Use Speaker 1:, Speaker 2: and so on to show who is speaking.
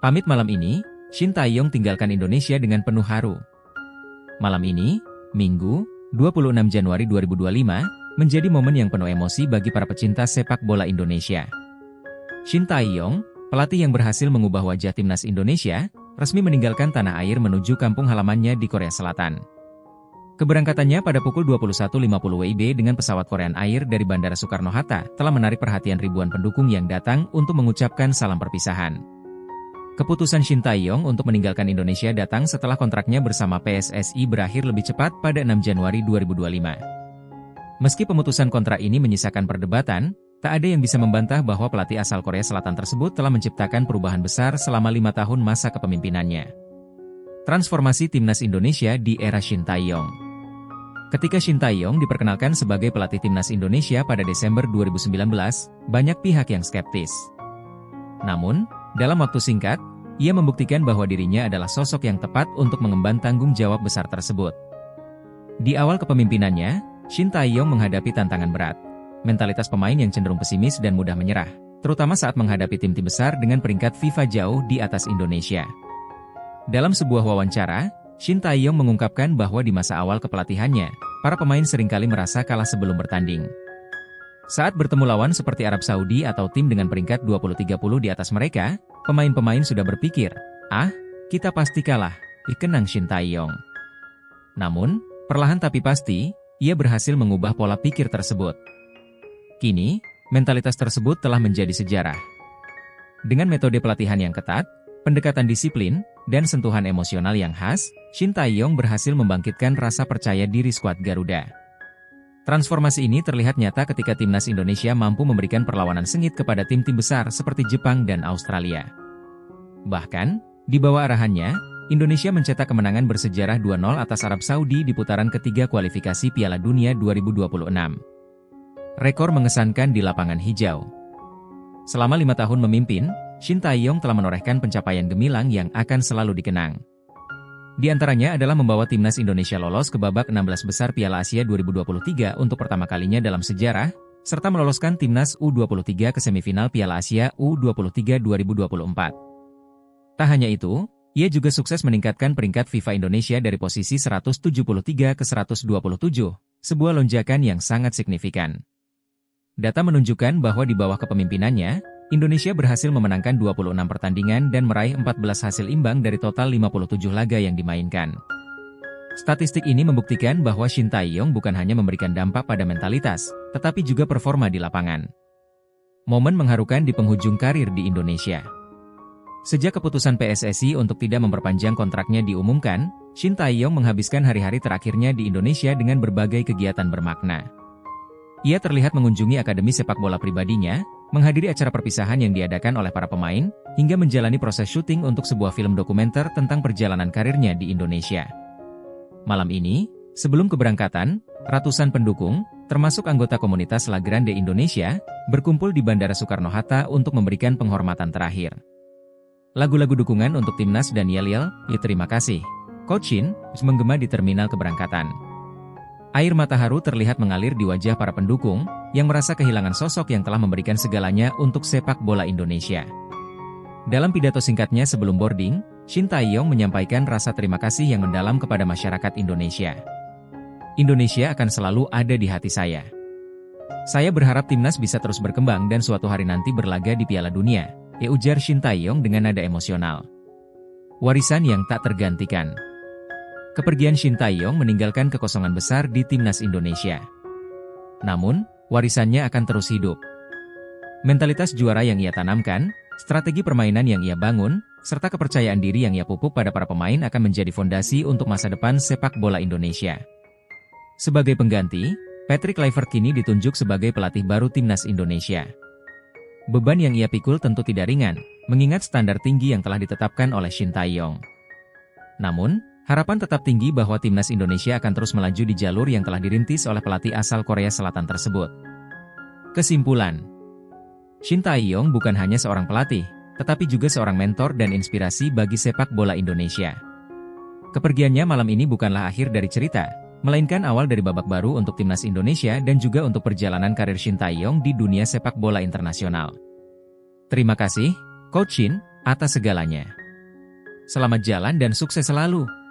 Speaker 1: Pamit malam ini, Shin Tae-yong tinggalkan Indonesia dengan penuh haru. Malam ini, Minggu, 26 Januari 2025, menjadi momen yang penuh emosi bagi para pecinta sepak bola Indonesia. Shin Tae-yong, pelatih yang berhasil mengubah wajah timnas Indonesia, resmi meninggalkan tanah air menuju kampung halamannya di Korea Selatan. Keberangkatannya pada pukul 21.50 WIB dengan pesawat Korean Air dari Bandara Soekarno-Hatta telah menarik perhatian ribuan pendukung yang datang untuk mengucapkan salam perpisahan. Keputusan Shin Tae-yong untuk meninggalkan Indonesia datang setelah kontraknya bersama PSSI berakhir lebih cepat pada 6 Januari 2025. Meski pemutusan kontrak ini menyisakan perdebatan, tak ada yang bisa membantah bahwa pelatih asal Korea Selatan tersebut telah menciptakan perubahan besar selama 5 tahun masa kepemimpinannya. Transformasi timnas Indonesia di era Shin Tae-yong. Ketika Shin Tae-yong diperkenalkan sebagai pelatih timnas Indonesia pada Desember 2019, banyak pihak yang skeptis. Namun, dalam waktu singkat, ia membuktikan bahwa dirinya adalah sosok yang tepat untuk mengemban tanggung jawab besar tersebut. Di awal kepemimpinannya, Shin Tae-yong menghadapi tantangan berat. Mentalitas pemain yang cenderung pesimis dan mudah menyerah, terutama saat menghadapi tim-tim besar dengan peringkat FIFA jauh di atas Indonesia. Dalam sebuah wawancara, Shin Tae-yong mengungkapkan bahwa di masa awal kepelatihannya, para pemain seringkali merasa kalah sebelum bertanding. Saat bertemu lawan seperti Arab Saudi atau tim dengan peringkat 20-30 di atas mereka, pemain-pemain sudah berpikir, kita pasti kalah, dikenang Shin Tae-yong. Namun, perlahan tapi pasti, ia berhasil mengubah pola pikir tersebut. Kini, mentalitas tersebut telah menjadi sejarah. Dengan metode pelatihan yang ketat, pendekatan disiplin, dan sentuhan emosional yang khas, Shin Tae-yong berhasil membangkitkan rasa percaya diri skuad Garuda. Transformasi ini terlihat nyata ketika timnas Indonesia mampu memberikan perlawanan sengit kepada tim-tim besar seperti Jepang dan Australia. Bahkan, di bawah arahannya, Indonesia mencetak kemenangan bersejarah 2-0 atas Arab Saudi di putaran ketiga kualifikasi Piala Dunia 2026. Rekor mengesankan di lapangan hijau. Selama 5 tahun memimpin, Shin Tae-yong telah menorehkan pencapaian gemilang yang akan selalu dikenang. Di antaranya adalah membawa timnas Indonesia lolos ke babak 16 besar Piala Asia 2023 untuk pertama kalinya dalam sejarah, serta meloloskan timnas U23 ke semifinal Piala Asia U23 2024. Tak hanya itu, ia juga sukses meningkatkan peringkat FIFA Indonesia dari posisi 173 ke 127, sebuah lonjakan yang sangat signifikan. Data menunjukkan bahwa di bawah kepemimpinannya, Indonesia berhasil memenangkan 26 pertandingan dan meraih 14 hasil imbang dari total 57 laga yang dimainkan. Statistik ini membuktikan bahwa Shin Tae-yong bukan hanya memberikan dampak pada mentalitas, tetapi juga performa di lapangan. Momen mengharukan di penghujung karir di Indonesia. Sejak keputusan PSSI untuk tidak memperpanjang kontraknya diumumkan, Shin Tae-yong menghabiskan hari-hari terakhirnya di Indonesia dengan berbagai kegiatan bermakna. Ia terlihat mengunjungi akademi sepak bola pribadinya, menghadiri acara perpisahan yang diadakan oleh para pemain, hingga menjalani proses syuting untuk sebuah film dokumenter tentang perjalanan karirnya di Indonesia. Malam ini, sebelum keberangkatan, ratusan pendukung, termasuk anggota komunitas La Grande Indonesia, berkumpul di Bandara Soekarno-Hatta untuk memberikan penghormatan terakhir. Lagu-lagu dukungan untuk timnas dan yel-yel, terima kasih, Coach Shin, menggema di terminal keberangkatan. Air mata haru terlihat mengalir di wajah para pendukung, yang merasa kehilangan sosok yang telah memberikan segalanya untuk sepak bola Indonesia. Dalam pidato singkatnya sebelum boarding, Shin Tae-yong menyampaikan rasa terima kasih yang mendalam kepada masyarakat Indonesia. Indonesia akan selalu ada di hati saya. Saya berharap timnas bisa terus berkembang dan suatu hari nanti berlaga di Piala Dunia, ujar Shin Tae-yong dengan nada emosional. Warisan yang tak tergantikan. Kepergian Shin Tae-yong meninggalkan kekosongan besar di timnas Indonesia. Namun, warisannya akan terus hidup. Mentalitas juara yang ia tanamkan, strategi permainan yang ia bangun, serta kepercayaan diri yang ia pupuk pada para pemain akan menjadi fondasi untuk masa depan sepak bola Indonesia. Sebagai pengganti, Patrick Kluivert kini ditunjuk sebagai pelatih baru timnas Indonesia. Beban yang ia pikul tentu tidak ringan, mengingat standar tinggi yang telah ditetapkan oleh Shin Tae-yong. Namun, harapan tetap tinggi bahwa timnas Indonesia akan terus melaju di jalur yang telah dirintis oleh pelatih asal Korea Selatan tersebut. Kesimpulan, Shin Tae-yong bukan hanya seorang pelatih, tetapi juga seorang mentor dan inspirasi bagi sepak bola Indonesia. Kepergiannya malam ini bukanlah akhir dari cerita, melainkan awal dari babak baru untuk timnas Indonesia dan juga untuk perjalanan karir Shin Tae-yong di dunia sepak bola internasional. Terima kasih, Coach Shin, atas segalanya. Selamat jalan dan sukses selalu.